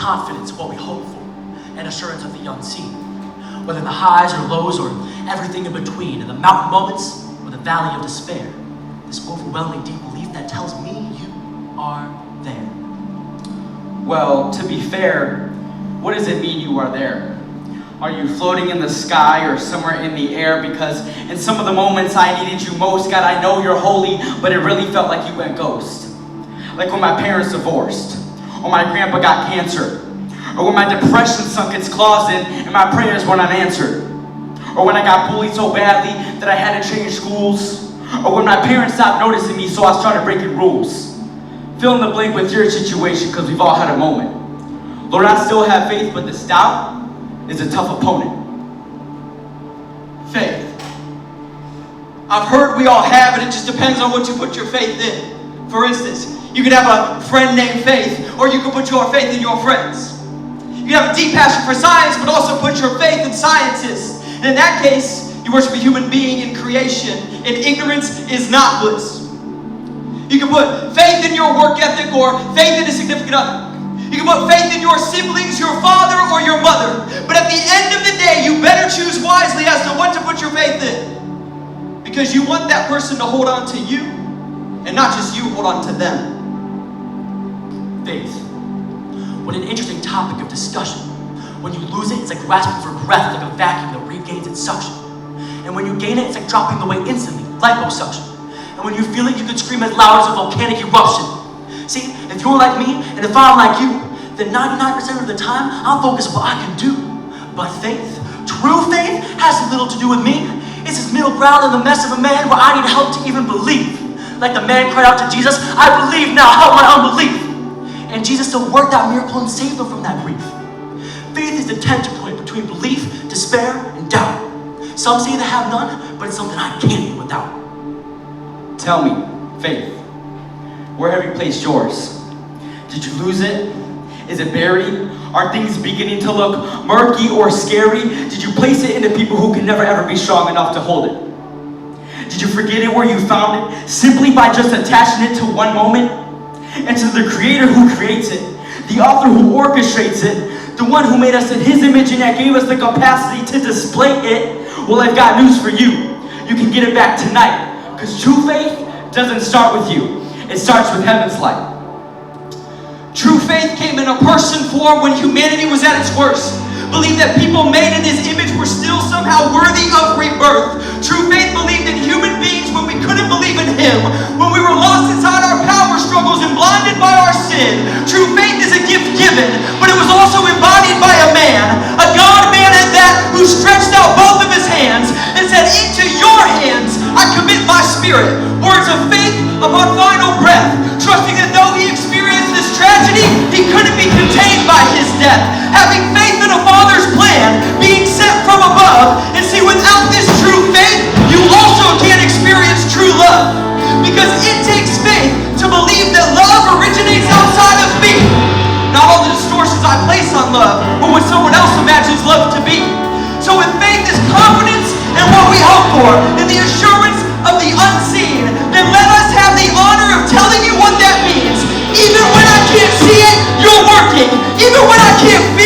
confidence of what we hope for, and assurance of the unseen. Whether the highs or lows or everything in between, in the mountain moments or the valley of despair, this overwhelming deep belief that tells me you are there. Well, to be fair, what does it mean you are there? Are you floating in the sky or somewhere in the air? Because in some of the moments I needed you most, God, I know you're holy, but it really felt like you went ghost. Like when my parents divorced, or my grandpa got cancer, or when my depression sunk its claws in and my prayers went unanswered, or when I got bullied so badly that I had to change schools, or when my parents stopped noticing me so I started breaking rules. Fill in the blank with your situation, because we've all had a moment. Lord, I still have faith, but this doubt is a tough opponent. Faith. I've heard we all have it. It just depends on what you put your faith in. For instance, you could have a friend named Faith, or you could put your faith in your friends. You could have a deep passion for science, but also put your faith in scientists. And in that case, you worship a human being in creation, and ignorance is not bliss. You can put faith in your work ethic or faith in a significant other. You can put faith in your siblings, your father, or your mother. But at the end of the day, you better choose wisely as to what to put your faith in. Because you want that person to hold on to you, and not just you hold on to them. Faith. What an interesting topic of discussion. When you lose it, it's like grasping for breath, like a vacuum that regains its suction. And when you gain it, it's like dropping the weight instantly, liposuction. And when you feel it, you could scream as loud as a volcanic eruption. See, if you're like me, and if I'm like you, then 99% of the time, I'll focus on what I can do. But faith, true faith, has little to do with me. It's this middle ground in the mess of a man where I need help to even believe. Like the man cried out to Jesus, I believe now, help my unbelief. And Jesus still worked that miracle and saved them from that grief. Faith is the tension point between belief, despair, and doubt. Some say they have none, but it's something I can't do without. Tell me, Faith, where have you placed yours? Did you lose it? Is it buried? Are things beginning to look murky or scary? Did you place it into people who can never ever be strong enough to hold it? Did you forget it where you found it simply by just attaching it to one moment? And to the creator who creates it, the author who orchestrates it, the one who made us in his image and that gave us the capacity to display it, well, I've got news for you. You can get it back tonight. Because true faith doesn't start with you. It starts with heaven's light. True faith came in a person form when humanity was at its worst. Believed that people made in his image were still somehow worthy of rebirth. True faith believed in human beings when we couldn't believe in him. When we were lost inside our power struggles and blinded by our sin. True faith is a gift given, but it was also embodied by a man. A God-man at that, who stretched out both of his hands and said, into your hands I commit my spirit. Words of faith upon final breath. Trusting that though he experienced this tragedy, he couldn't be contained by his death. Having faith in a Father's plan, being sent from above. And see, without this true faith, you also can't experience true love. Because it takes faith to believe that love originates outside of me. Not all the distortions I place on love, or what someone else imagines love to be. So with faith is confidence in what we hope for, and the assurance of the unseen, then let us have the honor of telling you what that means. Even when I can't see it, you're working. Even when I can't feel